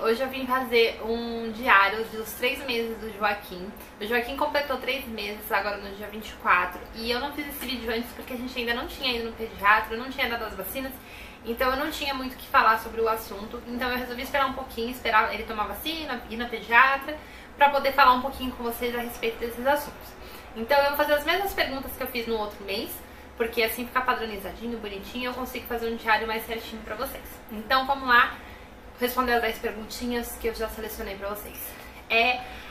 hoje eu vim fazer um diário dos 3 meses do Joaquim. O Joaquim completou 3 meses agora no dia 24 e eu não fiz esse vídeo antes porque a gente ainda não tinha ido no pediatra, eu não tinha dado as vacinas, então eu não tinha muito o que falar sobre o assunto. Então eu resolvi esperar um pouquinho, esperar ele tomar vacina, ir na pediatra, pra poder falar um pouquinho com vocês a respeito desses assuntos. Então eu vou fazer as mesmas perguntas que eu fiz no outro mês, porque assim fica padronizadinho, bonitinho, eu consigo fazer um diário mais certinho pra vocês. Então vamos lá responder as 10 perguntinhas que eu já selecionei pra vocês.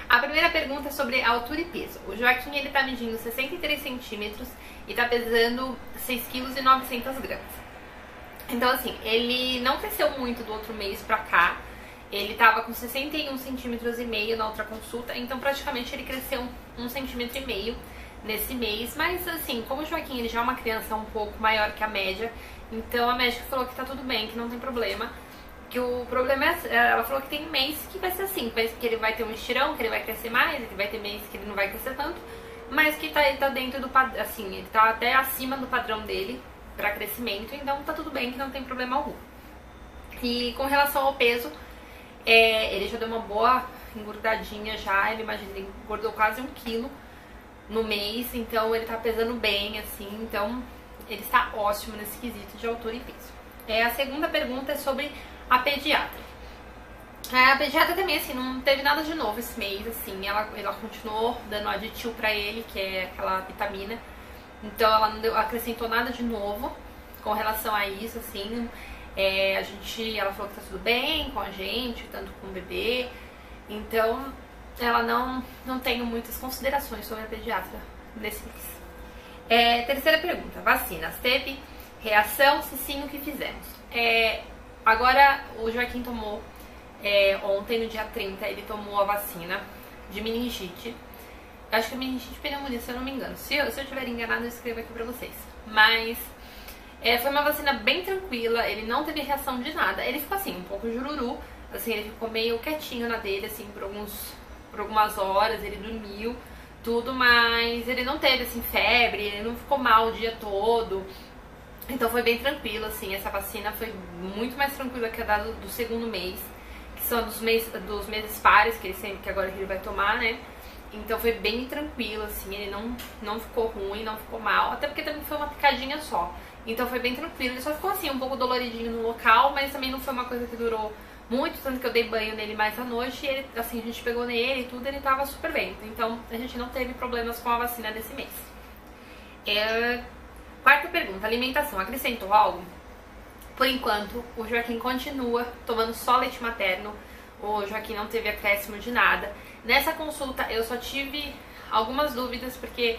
A primeira pergunta é sobre altura e peso. O Joaquim, ele tá medindo 63 centímetros e tá pesando 6 kg e 900 gramas. Então assim, ele não cresceu muito do outro mês pra cá. Ele tava com 61 centímetros e meio na outra consulta, então praticamente ele cresceu 1,5 centímetros nesse mês. Mas assim, como o Joaquim ele já é uma criança um pouco maior que a média, então a médica falou que tá tudo bem, que não tem problema. Que o problema ela falou que tem mês que vai ser assim, que ele vai ter um estirão, que ele vai crescer mais, que vai ter mês que ele não vai crescer tanto, mas que ele tá dentro do padrão, assim, ele tá até acima do padrão dele pra crescimento, então tá tudo bem, que não tem problema algum. E com relação ao peso, ele já deu uma boa engordadinha já, ele engordou quase 1 quilo no mês, então ele tá pesando bem, assim, então ele está ótimo nesse quesito de altura e peso. A segunda pergunta é sobre a pediatra. A pediatra também, assim, não teve nada de novo esse mês, assim, ela continuou dando aditil pra ele, que é aquela vitamina, então ela não acrescentou nada de novo com relação a isso, assim. Ela falou que tá tudo bem com a gente, tanto com o bebê, então ela não tem muitas considerações sobre a pediatra nesse mês. Terceira pergunta, vacinas, teve reação? Se sim, o que fizemos? Agora o Joaquim tomou, ontem no dia 30, ele tomou a vacina de meningite. Acho que é meningite pneumonia, se eu não me engano. Se eu estiver enganado, eu escrevo aqui pra vocês. Mas foi uma vacina bem tranquila, ele não teve reação de nada. Ele ficou assim, um pouco jururu, assim, ele ficou meio quietinho na dele, assim, por algumas horas, ele dormiu, tudo, mas ele não teve, assim, febre, ele não ficou mal o dia todo. Então foi bem tranquilo, assim, essa vacina foi muito mais tranquila que a da do segundo mês, que são dos meses pares, que agora ele vai tomar, né? Então foi bem tranquilo, assim, ele não ficou ruim, não ficou mal, até porque também foi uma picadinha só. Então foi bem tranquilo, ele só ficou assim, um pouco doloridinho no local, mas também não foi uma coisa que durou muito, tanto que eu dei banho nele mais à noite e ele, assim, a gente pegou nele e tudo, ele tava super bem. Então a gente não teve problemas com a vacina desse mês. Quarta pergunta, alimentação, acrescentou algo? Por enquanto, o Joaquim continua tomando só leite materno, o Joaquim não teve acréscimo de nada. Nessa consulta eu só tive algumas dúvidas, porque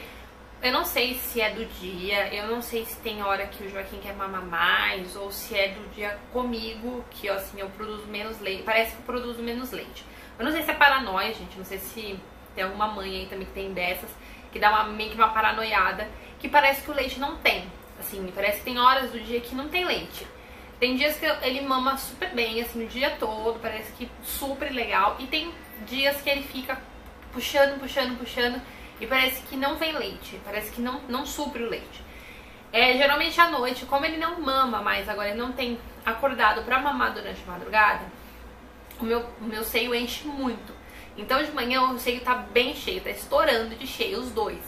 eu não sei se é do dia, eu não sei se tem hora que o Joaquim quer mamar mais, ou se é do dia comigo, que assim, eu produzo menos leite, parece que eu produzo menos leite. Eu não sei se é paranoia, gente, não sei se tem alguma mãe aí também que tem dessas, que dá meio que uma paranoiada, que parece que o leite não tem, assim, parece que tem horas do dia que não tem leite. Tem dias que ele mama super bem, assim, o dia todo, parece que super legal, e tem dias que ele fica puxando, e parece que não vem leite, parece que não supre o leite. Geralmente à noite, como ele não mama mais, agora ele não tem acordado pra mamar durante a madrugada, o meu seio enche muito. Então de manhã o seio tá bem cheio, tá estourando de cheio os dois.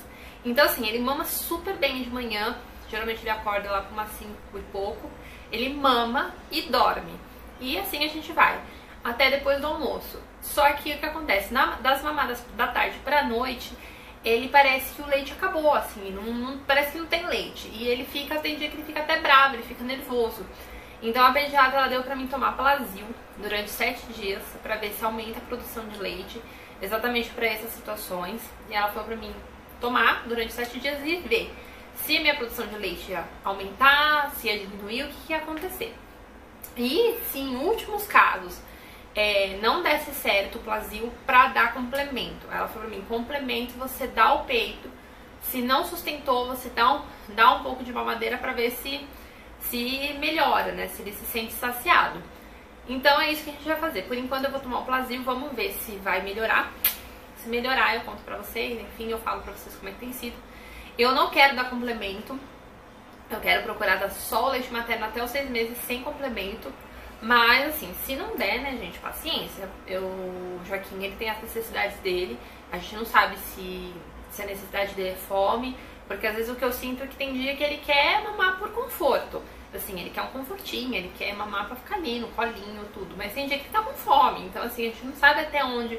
Então assim, ele mama super bem de manhã, geralmente ele acorda lá com umas 5 e pouco, ele mama e dorme. E assim a gente vai, até depois do almoço. Só que o que acontece, das mamadas da tarde pra noite, ele parece que o leite acabou, assim, parece que não tem leite. E ele tem dia que ele fica até bravo, ele fica nervoso. Então a pediatra ela deu pra mim tomar Plasil durante 7 dias, pra ver se aumenta a produção de leite, exatamente pra essas situações. E ela falou pra mim tomar durante 7 dias e ver se a minha produção de leite ia aumentar, se ia diminuir, o que ia acontecer. E se em últimos casos não desse certo o Plasil, pra dar complemento. Ela falou pra mim, complemento você dá ao peito, se não sustentou, você dá um pouco de mamadeira pra ver se melhora, né, se ele se sente saciado. Então é isso que a gente vai fazer. Por enquanto eu vou tomar o Plasil, vamos ver se vai melhorar. Se melhorar eu conto pra vocês, enfim, eu falo pra vocês como é que tem sido. Eu não quero dar complemento, eu quero procurar dar só o leite materno até os 6 meses sem complemento, Mas assim, se não der, né, gente, paciência. O Joaquim, ele tem as necessidades dele. A gente não sabe se a necessidade dele é fome, porque às vezes o que eu sinto é que tem dia que ele quer mamar por conforto. Assim, ele quer um confortinho, ele quer mamar pra ficar ali no colinho, tudo. Mas tem dia que tá com fome. Então assim, a gente não sabe até onde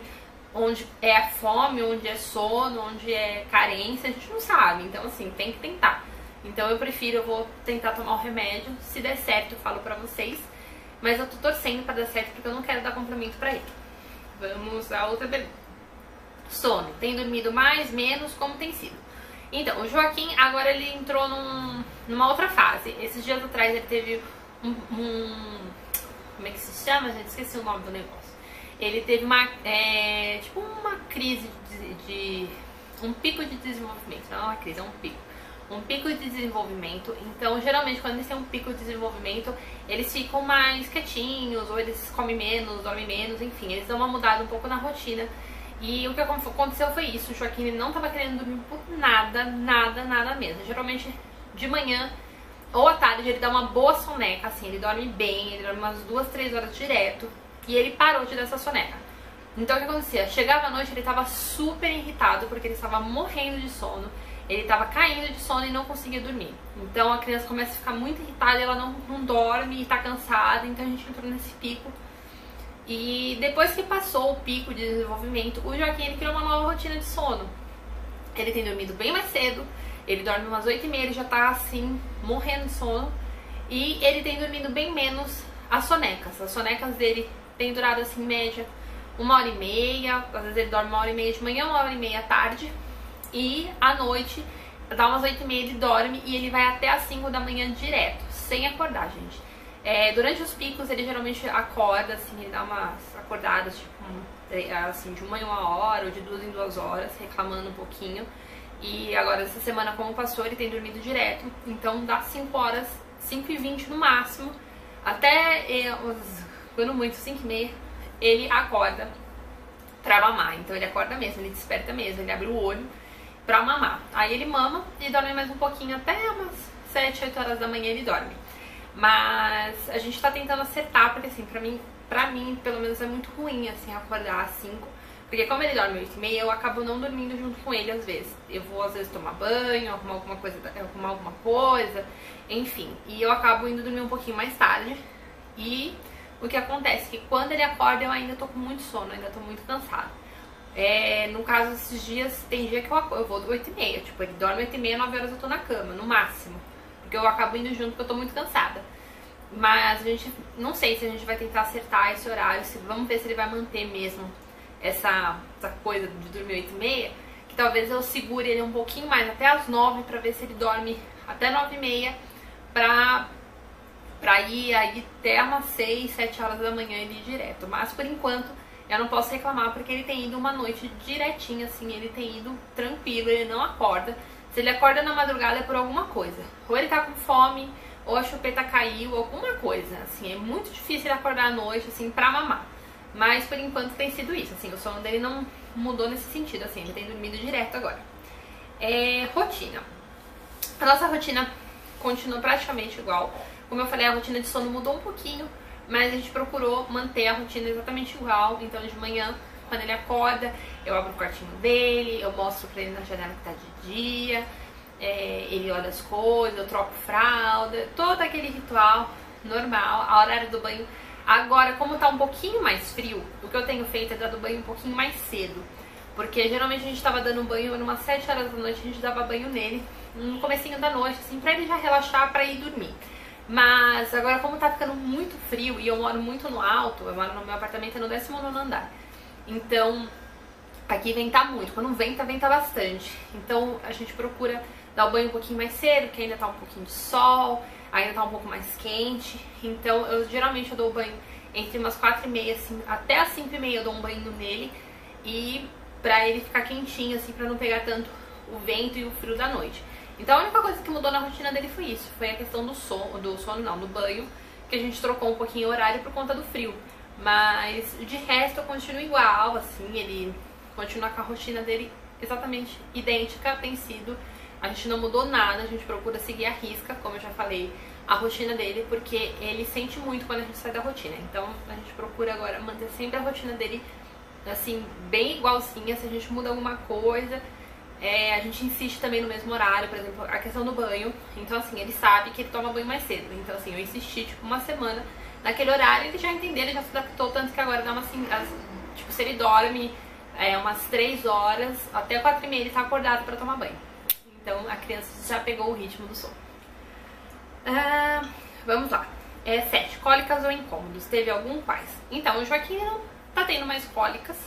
é a fome, onde é sono, onde é carência, a gente não sabe. Então assim, tem que tentar. Então eu vou tentar tomar o remédio. Se der certo, eu falo pra vocês. Mas eu tô torcendo pra dar certo, porque eu não quero dar complemento pra ele. Vamos à outra pergunta. Sono. Tem dormido mais, menos? Como tem sido? Então, o Joaquim, agora ele entrou numa outra fase. Esses dias atrás ele teve como é que se chama, gente? Esqueci o nome do negócio. Ele teve tipo uma crise um pico de desenvolvimento. Não é uma crise, é um pico. Um pico de desenvolvimento. Então, geralmente, quando eles têm um pico de desenvolvimento, eles ficam mais quietinhos, ou eles comem menos, dormem menos, enfim, eles dão uma mudada um pouco na rotina. E o que aconteceu foi isso: o Joaquim, ele não tava querendo dormir por nada, nada, nada mesmo. Geralmente, de manhã ou à tarde, ele dá uma boa soneca, assim, ele dorme bem, ele dorme umas 2, 3 horas direto, e ele parou de dar essa soneca. Então, o que acontecia? Chegava à noite, ele tava super irritado, porque ele estava morrendo de sono. Ele tava caindo de sono e não conseguia dormir. Então a criança começa a ficar muito irritada, ela não dorme e tá cansada. Então a gente entrou nesse pico. E depois que passou o pico de desenvolvimento, o Joaquim, ele criou uma nova rotina de sono. Ele tem dormido bem mais cedo. Ele dorme umas 8h30, ele já tá assim, morrendo de sono. E ele tem dormido bem menos as sonecas. As sonecas dele têm durado assim, em média, 1h30. Às vezes ele dorme 1h30 de manhã, 1h30 à tarde. E à noite, dá umas 8h30, ele dorme e ele vai até às 5 da manhã direto, sem acordar, gente. Durante os picos, ele geralmente acorda, assim, ele dá umas acordadas, tipo, assim, de 1 em 1 hora ou de 2 em 2 horas, reclamando um pouquinho. E agora, essa semana, como passou, ele tem dormido direto, então dá 5 horas, 5h20 no máximo, até, quando muito, 5h30, ele acorda pra mamar. Então ele acorda mesmo, ele desperta mesmo, ele abre o olho pra mamar. Aí ele mama e dorme mais um pouquinho, até umas 7, 8 horas da manhã ele dorme. Mas a gente tá tentando acertar, porque assim, pra mim, pelo menos é muito ruim, assim, acordar às 5. Porque como ele dorme 8h30, eu acabo não dormindo junto com ele às vezes. Eu vou às vezes tomar banho, arrumar alguma coisa, enfim. E eu acabo indo dormir um pouquinho mais tarde. E o que acontece é que quando ele acorda eu ainda tô com muito sono, ainda tô muito cansada. No caso, esses dias, tem dia que eu vou 8h30, tipo, ele dorme 8h30, 9 horas eu tô na cama, no máximo. Porque eu acabo indo junto porque eu tô muito cansada. Mas a gente, não sei se a gente vai tentar acertar esse horário, vamos ver se ele vai manter mesmo essa coisa de dormir 8h30, que talvez eu segure ele um pouquinho mais, até as 9, pra ver se ele dorme até 9h30, pra ir aí até umas 6, 7 horas da manhã ele ir direto. Mas por enquanto eu não posso reclamar, porque ele tem ido uma noite direitinho, assim, ele tem ido tranquilo, ele não acorda. Se ele acorda na madrugada é por alguma coisa, ou ele tá com fome, ou a chupeta caiu, alguma coisa, assim, é muito difícil ele acordar à noite, assim, pra mamar. Mas por enquanto tem sido isso, assim, o sono dele não mudou nesse sentido, assim, ele tem dormido direto agora. Rotina. A nossa rotina continua praticamente igual. Como eu falei, a rotina de sono mudou um pouquinho, mas a gente procurou manter a rotina exatamente igual. Então de manhã, quando ele acorda, eu abro o quartinho dele, eu mostro pra ele na janela que tá de dia, ele olha as coisas, eu troco fralda, todo aquele ritual normal, a horário do banho. Agora, como tá um pouquinho mais frio, o que eu tenho feito é dar banho um pouquinho mais cedo. Porque geralmente a gente tava dando banho umas 7 horas da noite, a gente dava banho nele no comecinho da noite, assim, pra ele já relaxar, pra ir dormir. Mas agora, como tá ficando muito frio e eu moro muito no alto, eu moro no meu apartamento no 19º andar. Então, aqui venta muito. Quando venta, venta bastante. Então, a gente procura dar o banho um pouquinho mais cedo, que ainda tá um pouquinho de sol, ainda tá um pouco mais quente. Então, geralmente eu dou o banho entre umas 4h30, assim, até as 5h30 eu dou um banho nele. E pra ele ficar quentinho, assim, pra não pegar tanto o vento e o frio da noite. Então a única coisa que mudou na rotina dele foi isso, foi a questão do banho, que a gente trocou um pouquinho o horário por conta do frio. Mas de resto eu continuo igual, assim, ele continua com a rotina dele exatamente idêntica, tem sido. A gente não mudou nada, a gente procura seguir a risca, como eu já falei. a rotina dele, porque ele sente muito quando a gente sai da rotina. Então a gente procura agora manter sempre a rotina dele assim, bem igualzinha. Se a gente muda alguma coisa, a gente insiste também no mesmo horário. Por exemplo, a questão do banho. Então assim, ele sabe que ele toma banho mais cedo. Então assim, eu insisti tipo uma semana naquele horário, ele já entendeu, ele já se adaptou, tanto que agora dá uma assim, tipo, se ele dorme umas 3 horas, até 4h30 ele tá acordado pra tomar banho. Então a criança já pegou o ritmo do sono. Vamos lá. 7. Cólicas ou incômodos. Teve algum? Quais? Então, o Joaquim não tá tendo mais cólicas.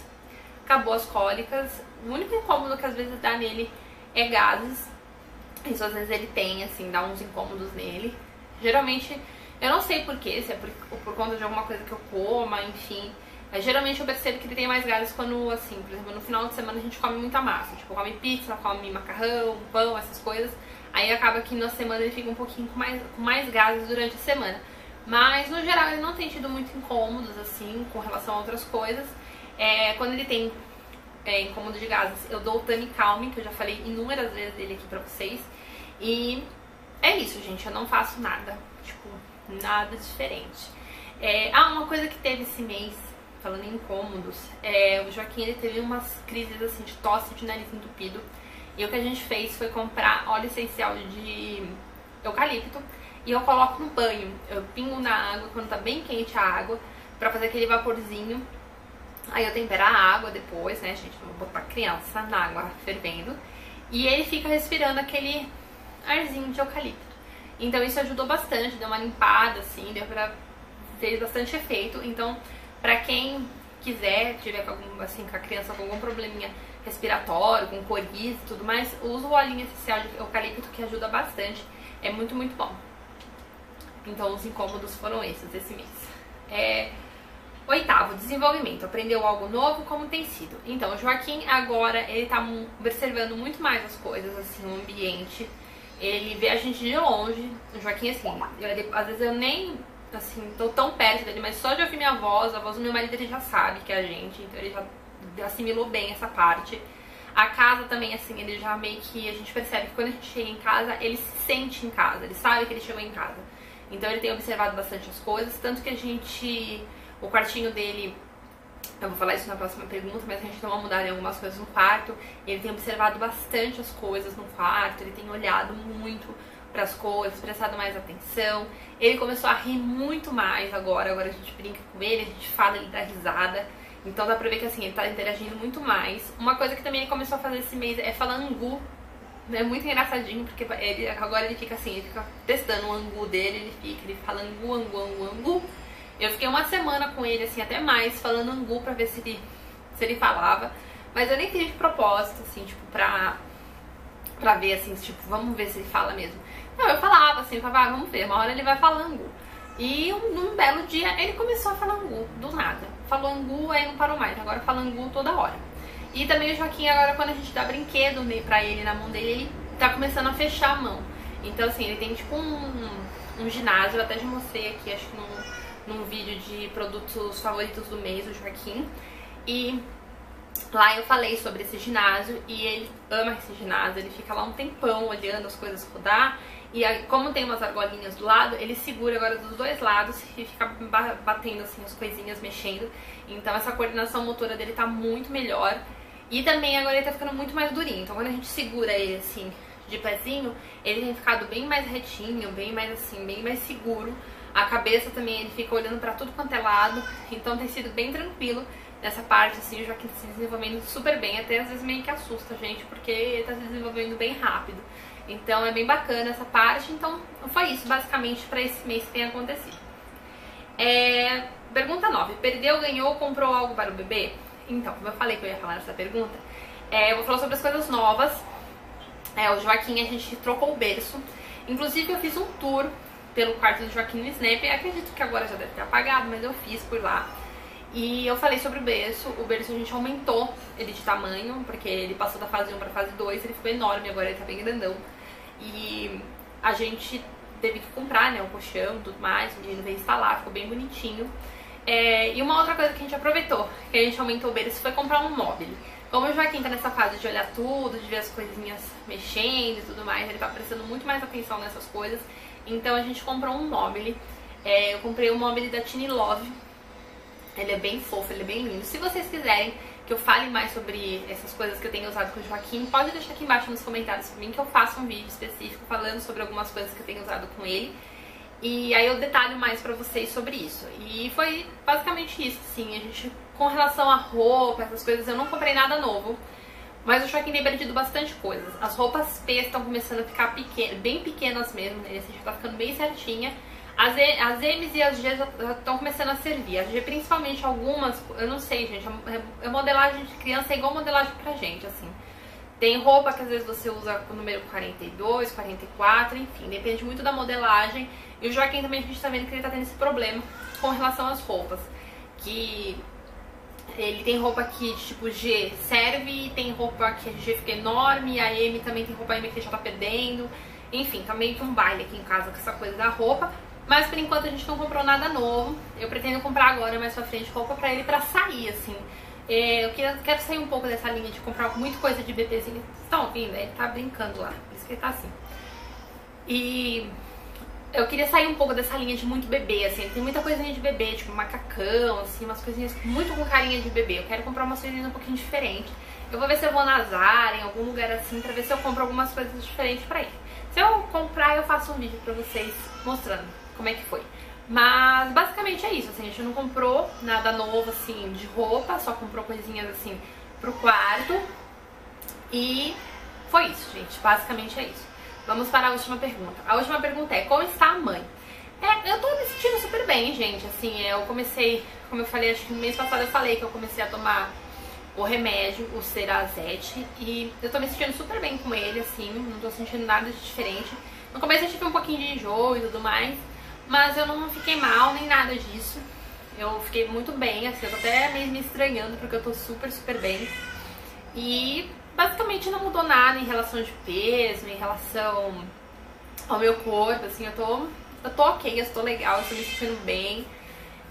Acabou as cólicas. O único incômodo que às vezes dá nele é gases. Isso às vezes ele tem, assim, dá uns incômodos nele. Geralmente, eu não sei porquê, se é por conta de alguma coisa que eu coma, enfim. Mas geralmente eu percebo que ele tem mais gases quando, assim, por exemplo, no final de semana a gente come muita massa. Tipo, come pizza, come macarrão, pão, essas coisas. Aí acaba que na semana ele fica um pouquinho com mais gases durante a semana. Mas no geral ele não tem tido muito incômodos assim com relação a outras coisas. Quando ele tem incômodo de gases, eu dou o Tummy Calm, que eu já falei inúmeras vezes dele aqui pra vocês. E é isso, gente, eu não faço nada, tipo, nada diferente. Uma coisa que teve esse mês, falando em incômodos, o Joaquim ele teve umas crises assim de tosse, de nariz entupido. E o que a gente fez foi comprar óleo essencial de eucalipto e eu coloco no banho. Eu pingo na água quando tá bem quente a água pra fazer aquele vaporzinho. Aí eu tempero a água depois, né, gente? Eu vou botar a criança na água fervendo. E ele fica respirando aquele arzinho de eucalipto. Então isso ajudou bastante, deu uma limpada, assim, fez bastante efeito. Então, pra quem quiser, tiver com a criança com algum probleminha respiratório, com coriza e tudo mais, usa o olhinho essencial de eucalipto, que ajuda bastante. É muito, muito bom. Então os incômodos foram esses esse mês. 8º, desenvolvimento. Aprendeu algo novo, como tem sido? Então, o Joaquim agora, ele tá observando muito mais as coisas, assim, o ambiente. Ele vê a gente de longe. O Joaquim, assim, às vezes eu nem, assim, tô tão perto dele, mas só de ouvir minha voz, a voz do meu marido, ele já sabe que é a gente. Então ele já assimilou bem essa parte. A casa também, assim, ele já meio que, a gente percebe que quando a gente chega em casa, ele se sente em casa, ele sabe que ele chegou em casa. Então ele tem observado bastante as coisas, tanto que o quartinho dele, eu vou falar isso na próxima pergunta, mas a gente deu uma mudada em algumas coisas no quarto. Ele tem observado bastante as coisas no quarto, ele tem olhado muito para as coisas, prestado mais atenção. Ele começou a rir muito mais agora a gente brinca com ele, a gente fala, ele dá risada. Então dá pra ver que assim, ele tá interagindo muito mais. Uma coisa que também ele começou a fazer esse mês é falar angu. É muito engraçadinho, porque agora ele fica assim, ele fica testando o angu dele, ele fala angu, angu, angu, angu. Eu fiquei uma semana com ele, assim, até mais, falando angu pra ver se ele falava. Mas eu nem fiz de propósito, assim, tipo, pra ver, assim, tipo, vamos ver se ele fala mesmo. Não, eu falava assim, vamos ver, uma hora ele vai falar angu. E num belo dia ele começou a falar angu, do nada. Falou angu, aí não parou mais, agora fala angu toda hora. E também o Joaquim, agora quando a gente dá brinquedo pra ele na mão dele, ele tá começando a fechar a mão. Então assim, ele tem tipo um ginásio, eu até já mostrei aqui, acho que num vídeo de produtos favoritos do mês, o Joaquim. E lá eu falei sobre esse ginásio e ele ama esse ginásio, ele fica lá um tempão olhando as coisas rodar. E aí, como tem umas argolinhas do lado, ele segura agora dos dois lados e fica batendo assim as coisinhas, mexendo. Então essa coordenação motora dele tá muito melhor. E também agora ele tá ficando muito mais durinho. Então quando a gente segura ele assim de pezinho, ele tem ficado bem mais retinho, bem mais assim, bem mais seguro. A cabeça também, ele fica olhando pra tudo quanto é lado. Então tem sido bem tranquilo nessa parte, assim, o Joaquim tá se desenvolvendo super bem. Até às vezes meio que assusta a gente, porque ele tá se desenvolvendo bem rápido. Então é bem bacana essa parte. Então foi isso basicamente pra esse mês que tem acontecido. Pergunta 9. Perdeu, ganhou, comprou algo para o bebê? Então, como eu falei que eu ia falar nessa pergunta, eu vou falar sobre as coisas novas. O Joaquim, a gente trocou o berço. Inclusive eu fiz um tour pelo quarto do Joaquim no Snap. Acredito que agora já deve ter apagado, mas eu fiz por lá. E eu falei sobre o berço. O berço a gente aumentou ele de tamanho, porque ele passou da fase 1 para fase 2, ele ficou enorme, agora ele tá bem grandão. E a gente teve que comprar, né, o colchão e tudo mais, o menino veio instalar, ficou bem bonitinho. E uma outra coisa que a gente aproveitou, que a gente aumentou o berço, foi comprar um móvel. Como o Joaquim tá nessa fase de olhar tudo, de ver as coisinhas mexendo e tudo mais, ele tá prestando muito mais atenção nessas coisas. Então a gente comprou um mobile. Eu comprei um mobile da Tiny Love. Ele é bem fofo, ele é bem lindo. Se vocês quiserem que eu fale mais sobre essas coisas que eu tenho usado com o Joaquim, pode deixar aqui embaixo nos comentários pra mim, que eu faço um vídeo específico falando sobre algumas coisas que eu tenho usado com ele. E aí eu detalho mais pra vocês sobre isso. E foi basicamente isso, assim. A gente, com relação a roupa, essas coisas, eu não comprei nada novo. Mas o Joaquim tem perdido bastante coisas. As roupas P estão começando a ficar bem pequenas mesmo, né? Esse já tá ficando bem certinha. As M's e as G's já estão começando a servir. A G, principalmente algumas, eu não sei, gente, a modelagem de criança é igual modelagem pra gente, assim. Tem roupa que às vezes você usa com o número 42, 44, enfim, depende muito da modelagem. E o Joaquim também, a gente tá vendo que ele tá tendo esse problema com relação às roupas. Que ele tem roupa que tipo G serve, tem roupa que a G fica enorme, a M também tem roupa M que já tá perdendo. Enfim, tá meio que um baile aqui em casa com essa coisa da roupa. Mas por enquanto a gente não comprou nada novo. Eu pretendo comprar agora, mais pra frente, roupa pra ele pra sair, assim. Eu quero sair um pouco dessa linha de comprar muita coisa de bebezinho. Vocês estão ouvindo? Ele tá brincando lá, por isso que ele tá assim. E eu queria sair um pouco dessa linha de muito bebê, assim. Tem muita coisinha de bebê, tipo macacão, assim, umas coisinhas muito com carinha de bebê. Eu quero comprar umas coisinhas um pouquinho diferentes. Eu vou ver se eu vou na Zara, em algum lugar assim, pra ver se eu compro algumas coisas diferentes pra ele. Se eu comprar, eu faço um vídeo pra vocês mostrando como é que foi. Mas basicamente é isso, assim, a gente não comprou nada novo, assim, de roupa, só comprou coisinhas, assim, pro quarto. E foi isso, gente, basicamente é isso. Vamos para a última pergunta. A última pergunta é, como está a mãe? Eu tô me sentindo super bem, gente, assim, eu comecei, como eu falei, acho que no mês passado eu falei que eu comecei a tomar o remédio, o Cerazette, e eu tô me sentindo super bem com ele, assim, não tô sentindo nada de diferente. No começo eu tive um pouquinho de enjoo e tudo mais, mas eu não fiquei mal, nem nada disso. Eu fiquei muito bem, assim, eu tô até meio me estranhando porque eu tô super, super bem. E basicamente não mudou nada em relação de peso, em relação ao meu corpo, assim, eu tô ok, eu tô legal, eu tô me sentindo bem.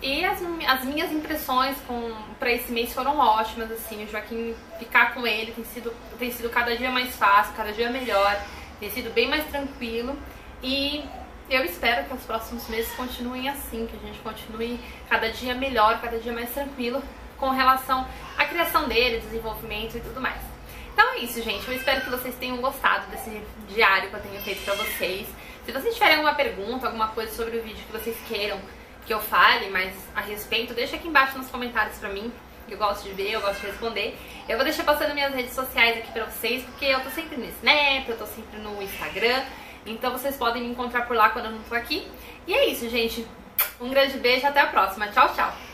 E as minhas impressões pra esse mês foram ótimas, assim, o Joaquim, ficar com ele tem sido cada dia mais fácil, cada dia melhor, tem sido bem mais tranquilo. E eu espero que os próximos meses continuem assim, que a gente continue cada dia melhor, cada dia mais tranquilo com relação à criação dele, desenvolvimento e tudo mais. Então é isso, gente. Eu espero que vocês tenham gostado desse diário que eu tenho feito pra vocês. Se vocês tiverem alguma pergunta, alguma coisa sobre o vídeo que vocês queiram que eu fale mais a respeito, deixa aqui embaixo nos comentários pra mim. Eu gosto de ver, eu gosto de responder. Eu vou deixar passando minhas redes sociais aqui pra vocês, porque eu tô sempre no Snap, eu tô sempre no Instagram. Então vocês podem me encontrar por lá quando eu não tô aqui. E é isso, gente. Um grande beijo, até a próxima. Tchau, tchau!